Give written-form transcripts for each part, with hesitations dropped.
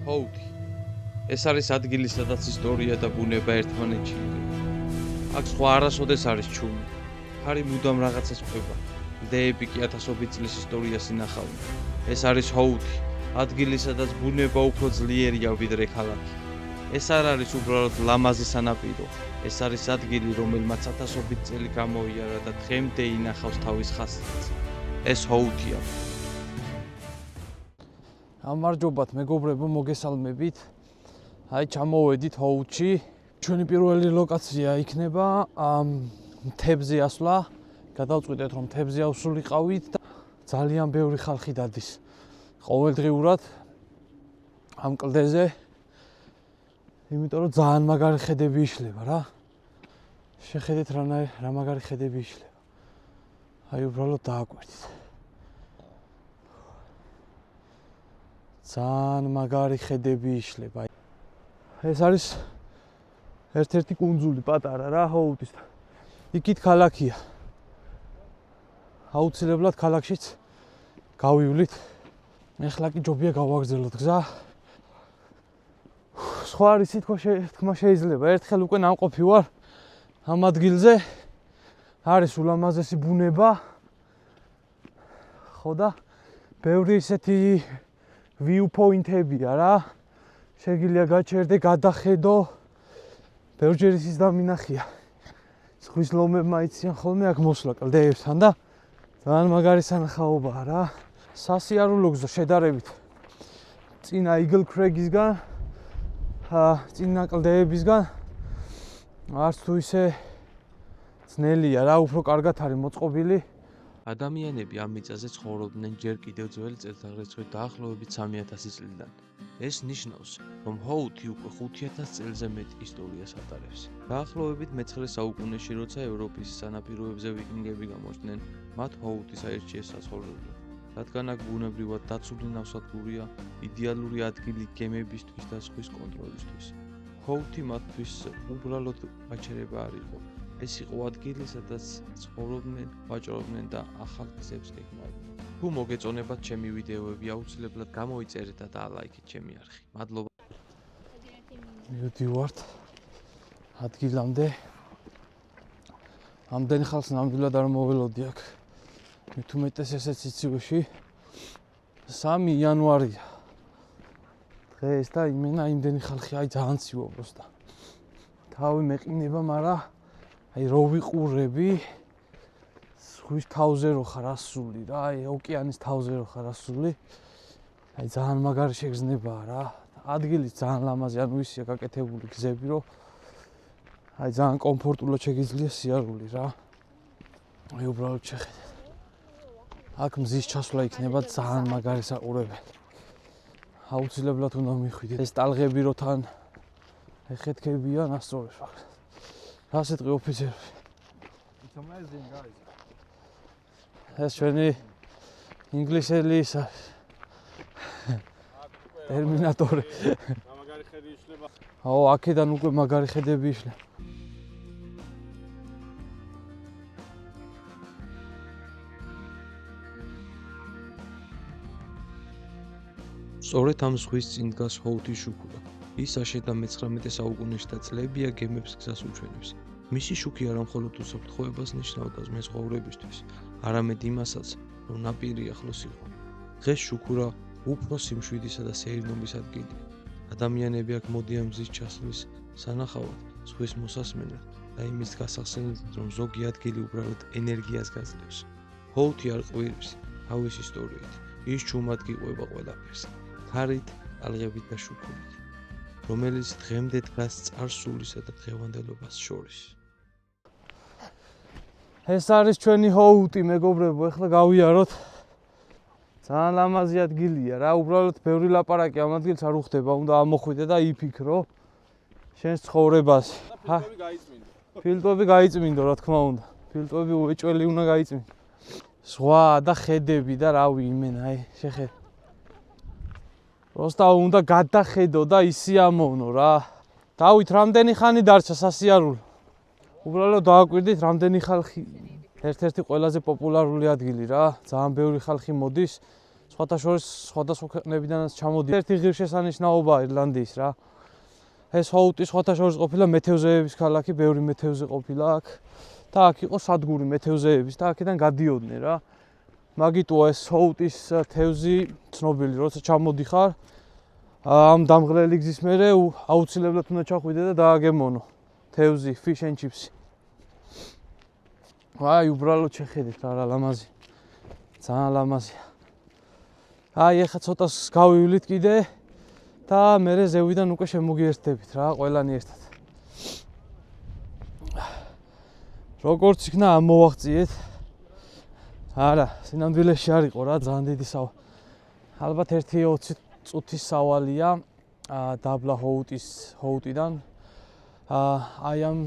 ჰოუთი. ეს არის ადგილი, სადაც ისტორია და ბუნება ერთმანეთში იღება. აქ სხვა არასოდეს არის ჩუმი. ხარი მუდამ რაღაცას ყვება. ლდეები კი ათასობით წლის ისტორიას ინახავენ. ეს არის ჰოუთი, ადგილი, სადაც ბუნება უფრო ძლიერია ვიდრე ქალაქი. ეს არ არის უბრალოდ ლამაზი სანაპირო. ეს არის ადგილი, რომელმაც ათასობით წელი გამოიარა და დღემდე ინახავს თავის ხასიათს. ეს ჰოუთია. გამარჯობათ მეგობრებო, მოგესალმებით. აი ჩამოვედით ჰოუთში. ჩვენი პირველი ლოკაცია იქნება მთებზე ასვლა. გადავწყვიტეთ რომ მთებზე ავსულიყავით და ძალიან ბევრი ხალხი დადის ყოველდღიურად ამ კლდეზე. იმიტომ რომ ძალიან მაგარი ხედები იშლება რა. შეხედეთ რა მაგარი ხედები იშლება. აი უბრალოდ დააკვირდით. ძალიან მაგარი ხედები იშლება. ეს არის ერთ-ერთი კუნძული პატარა რა ჰოუთის. იქით ქალაქია. აუცილებლად ქალაქშიც გავივლით. ეხლა კი ჯობია გავაგრძელოთ გზა. სხვა არის თქმა შეიძლება. ერთხელ უკვე ნამყოფი ვარ ამ ადგილზე. არის ულამაზესი ბუნება. ხო და ბევრი ისეთი view point-ებია რა. შეგიძლია გაჩერდე, გადახედო. ბევრჯერ ის დამინახია. ზღვის ლომებმა იციან ხოლმე აქ მოსვლა კლდეებთან და ძალიან მაგარი სანახაობაა რა. სასიარულო გზა შედარებით წინა Eagle Crag-ისგან, წინა კლდეებისგან არც თუ ისე ძნელია რა, უფრო კარგად არის მოწყობილი. ადამიანები ამ მიწაზე ცხოვრობდნენ ჯერ კიდევ ძველი წელთაღრიცხვით დაახლოებით 3000 წლიდან. ეს ნიშნავს, რომ ჰოუთი უკვე 5000 წელზე მეტ ისტორიას ატარებს. დაახლოებით მე-9 საუკუნეში, როცა ევროპის სანაპიროებზე ვიკინგები გამოჩნდნენ, მათ ჰოუთის აირჩიეს საცხოვრებლად. რადგან აქ ბუნებრივად დაცული ნავსადგურია, იდეალური ადგილი გემებისთვის და ზღვის კონტროლისთვის. ჰოუთი მათთვის უბრალოდ გაჩერება არ იყო. ეს იყო ადგილი, სადაც ცხოვრობდნენ, ვაჭრობდნენ და ახალ გზებს გეგმავდნენ. თუ მოგეწონებათ ჩემი ვიდეოები, აუცილებლად გამოიწერეთ და დაალაიქეთ ჩემი არხი. მადლობა. მივდივართ ადგილამდე. ამდენი ხალხს ნამდვილად არ მოველოდი აქ. მით უმეტეს ესეც იცივში 3 იანვარია. დღეს და იმენა იმდენი ხალხი აი ძალიან ცივა პროსტა. თავი მეყინება, მაგრამ აი რო ვიყურები ზღვის თავზე რო ხარ ასული რა, აი ოკეანის თავზე რო ხარ ასული. აი ძალიან მაგარი შეგრძნებაა რა. ადგილი ძალიან ლამაზი, ანუ ისია გაკეთებული გზები, რომ აი ძალიან კომფორტულად შეგიძლია სიარული რა. აი უბრალოდ შეხედეთ. აქ მზის ჩასვლა იქნება ძალიან მაგარი საყურებელი. აუცილებლად უნდა მიხვიდეთ. ეს ტალღები რო თან ეხეთქებიან ასწორებს მაგრამ. რასეთ ყი ოფიცერები? It's amazing guys. ეს ჩვენი ინგლისელი ის არის. ტერმინატორი. მაგარი ხედი იშლება. აო, აქედან უკვე მაგარი ხედები იშლება. სწორედ ამ ზღვის წინ დგას ჰოუთის შუქურა. ის აშენდა მე-19 საუკუნეში და წლებია გემებს გზას უჩვენებს. მისი შუქი არა მხოლოდ უსაფრთხოებას ნიშნავდა მეზღვაურებისთვის, არამედ იმასაც, რომ ნაპირი ახლოს იყო. დღეს შუქურა უფრო სიმშვიდისა და სეირნობის ადგილია. ადამიანები აქ მოდიან მზის ჩასვლის სანახავად, ზღვის მოსასმენად და იმის გასახსენებლად, რომ ზოგი ადგილი უბრალოდ ენერგიას გაძლევს. ჰოუთი არ ყვირებს თავის ისტორიით, ის ჩუმად გიყვება ყველაფერს, ქარით, ტალღებით და შუქურით, რომელიც დღემდე დგას წარსულისა და დღევანდელობას შორის. ეს არის ჩვენი ჰოუთი მეგობრებო, ეხლა გავიაროთ. ძალიან ლამაზი ადგილია რა, უბრალოდ ბევრი ლაპარაკი ამ ადგილს არ უხდება, უნდა ამოხვიდე და იფიქრო შენს ცხოვრებას. ფილტვები გაიწმინდა. ფილტვები გაიწმინდო რა თქმა უნდა. ფილტვები უეჭველი უნდა გაიწმინდო. ზღვა და ხედები და რავი იმენა, აი შეხედე. პროსტა უნდა გადახედო და ისიამოვნო რა. დავით, რამდენი ხანი დარჩა სასიარულო? უბრალოდ დააკვირდით რამდენი ხალხი, ერთ-ერთი ყველაზე პოპულარული ადგილი რა. ძალიან ბევრი ხალხი მოდის. სხვათა შორის სხვადასხვა ქვეყნებიდანაც ჩამოდიან. ერთი ღირსშესანიშნაობაა ირლანდიის რა. ეს ჰოუტი სხვათა შორის ყოფილა მეთევზეების ქალაქი, ბევრი მეთევზე ყოფილა აქ და აქ იყო სადგური მეთევზეების და აქედან გადიოდნენ რა. მაგიტოა ეს ჰოუტის თევზი ცნობილი, როცა ჩამოდიხარ ამ დამღლელი გზის მერე აუცილებლად უნდა ჩახვიდე და დააგემონო თევზი, fish and chips. აი, უბრალოდ შეხედეთ რა ლამაზი. ძალიან ლამაზია. აი, ეხლა ცოტას გავივლით კიდე და მერე ზევიდან უკვე შემოგიერთდებით რა, ყველანი ერთად. როგორც იქნა ამ მოვაღწიეთ. არა, სინამდვილეში არ იყო რა, ძალიან დიდი ალბათ 1-20 წუთის სავალია დაბლა ჰოუტიდან აი ამ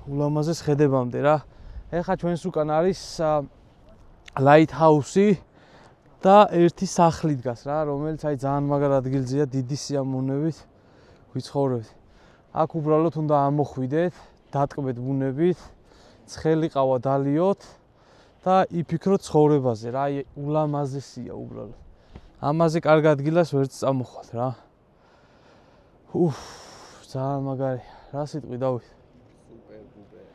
ულამაზეს ხედებამდე რა. ეხლა ჩვენს უკან არის ლაითჰაუსი და ერთი სახლი დგას რა, რომელიც აი ძალიან მაგარ ადგილზეა, დიდი სიამოვნებით ვიცხოვრებით. აქ უბრალოდ უნდა ამოხვიდეთ, დატკბეთ ბუნებით, ცხელი ყავა დალიოთ და იფიქროთ ცხოვრებაზე რა, აი ულამაზესია უბრალოდ. ამაზე კარგ ადგილას ვერც წამოხვალ რა. ძალიან მაგარია. რა სიტყვი დავით? სუპერ პუპერ.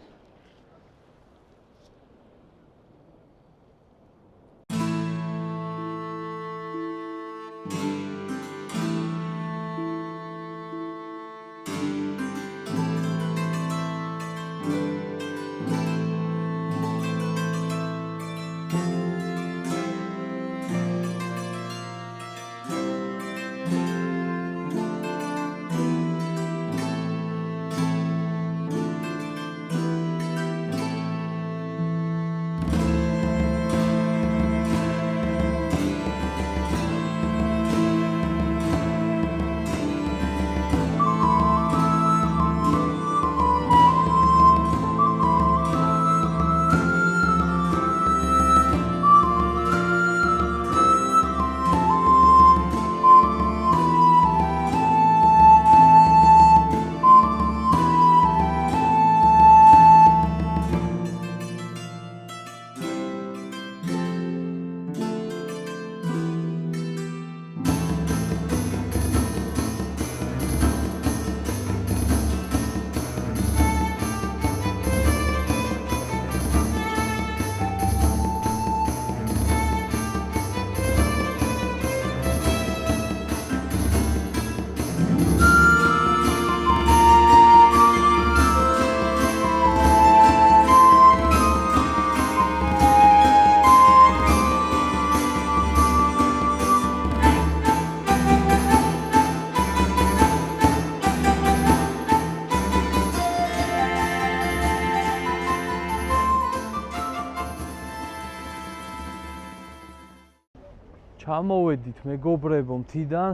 ჩამოვედით მეგობრებო მთიდან.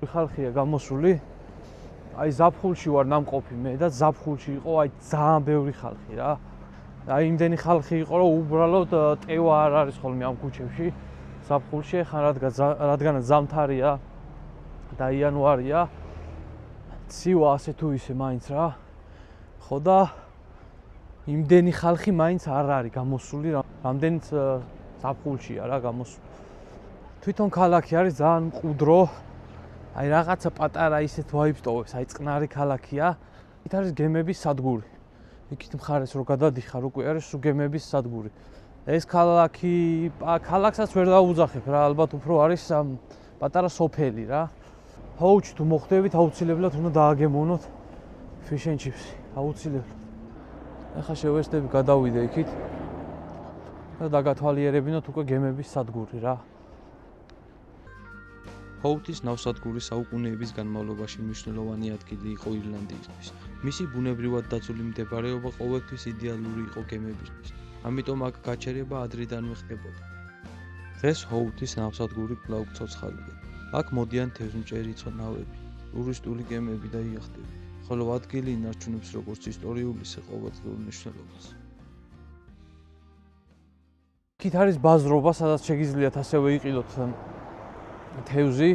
ხალხია გამოსული. აი ზაფხულში ვარ ნამყოფი მე და ზაფხულში იყო აი ძალიან ბევრი ხალხი რა. აი იმდენი ხალხი იყო რომ უბრალოდ ტევა არ არის ხოლმე ამ ქუჩებში. ზაფხულში ხან რადგანაც ზამთარია და იანვარია. ცივა ასე თუ ისე მაინც რა. ხო და იმდენი ხალხი მაინც არ არის გამოსული, რამდენიც ზაფხულშია რა გამოსული. თვითონ ქალაქი არის ძალიან მყუდრო. აი რაღაცა პატარა ისეთ ვაიბს ტოვებს, აი წყნარი ქალაქია. იქ არის გემების სადგური. იქით მხარეს რო გადადიხარ, უკვე არის გემების სადგური. ეს ქალაქი, ქალაქსაც ვერ დაუძახებ რა, ალბათ უფრო არის პატარა სოფელი რა. ჰოუთში თუ მოხვდებით, აუცილებლად უნდა დააგემონოთ fish and chips. აუცილებლად. ახლა შევეცდები გადავიდე იქით და დაგათვალიერებინოთ უკვე გემების სადგური რა. ჰოუთის ნავსადგური საუკუნეების განმავლობაში მნიშვნელოვანი ადგილი იყო ირლანდიისთვის. მისი ბუნებრივად დაცული მდებარეობა ყოველთვის იდეალური იყო გემებისთვის. ამიტომ აქ გაჩერება ადრიდანვე ხდებოდა. დღეს ჰოუთის ნავსადგური კვლავ ცოცხალია. აქ მოდიან თევზმჭერი ნავები, ტურისტული გემები და იახტები, ხოლო ადგილი ინარჩუნებს როგორც ისტორიული, ისე ყოველდღიურ მნიშვნელობას. იქით არის ბაზრობა, სადაც შეგიძლიათ ასევე იყიდოთ თევზი,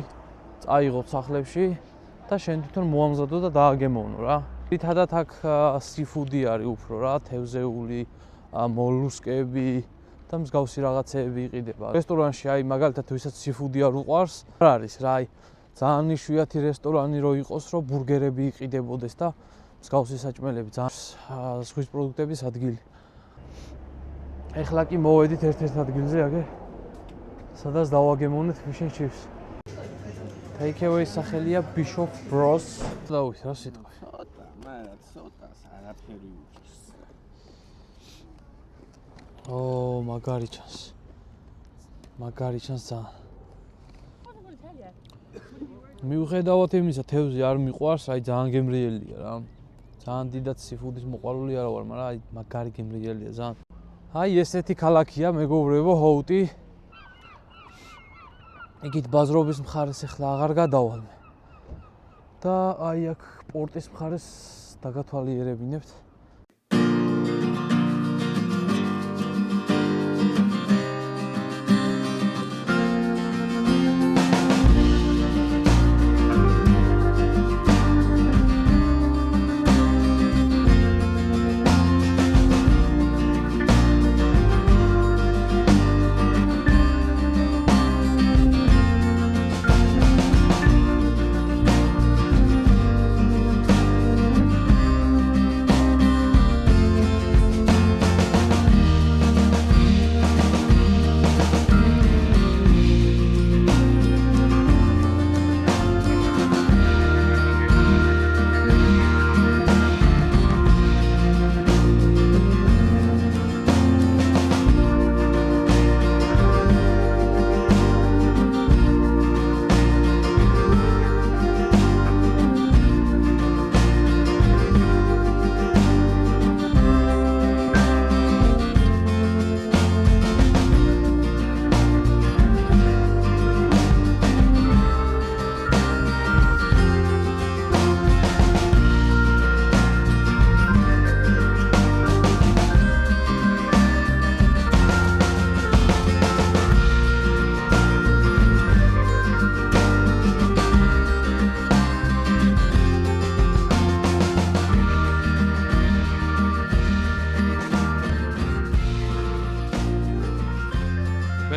წაიღოთ სახლებში და შენ თვითონ მოამზადო და დააგემოვნო რა. თითადად აქ სიფუდი არის უფრო რა, თევზეული, მოლუსკები და და მსგავსი რაღაცეები იყიდება. რესტორანში აი მაგალითად ვისაც სიფუდი არ უყვარს, არ არის რა, აი ძალიან იშვიათი რესტორანი რო იყოს, რომ ბურგერები იყიდებოდეს და მსგავსი საჭმელები, ძალიან ზღვის პროდუქტების ადგილი. ეხლა კი მოვედით ერთ-ერთ ადგილზე, აგე სადაც დავაგემოვნეთ fish and chips. Takeaway სახელია Bishop Bros. დავით რა სიტყვა. ცოტა, მაგრამ ცოტას არაფერი უჭირს. მაგარი ჩანს. მაგარი ჩანს ძალიან. მიუხედავად იმისა, თევზი არ მიყვარს, აი ძალიან გემრიელია რა. ძალიან დიდად სიფუდის მოყვარული არა ვარ, მაგრამ აი მაგარი გემრიელია ძალიან. აი ესეთი ქალაქია, მეგობრებო, ჰოუტი. იგით ბაზრობის მხარეს ახლა აღარ გადავალ მე. და აი აქ პორტის მხარეს დაგათვალიერებინებთ.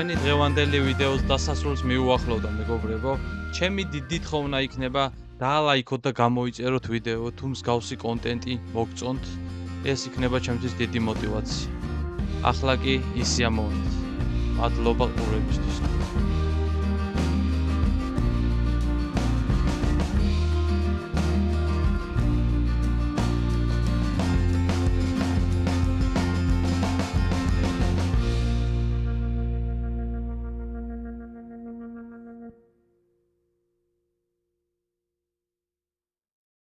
ჩვენი დღევანდელი ვიდეოს დასასრულს მიუახლოვდა მეგობრებო. ჩემი დიდი თხოვნა იქნება დაალაიქოთ და გამოიწეროთ ვიდეო, თუ მსგავსი კონტენტი მოგწონთ. ეს იქნება ჩემთვის დიდი мотиваცია. ახლა კი ისია მომენტი. მადლობა ყურებისთვის.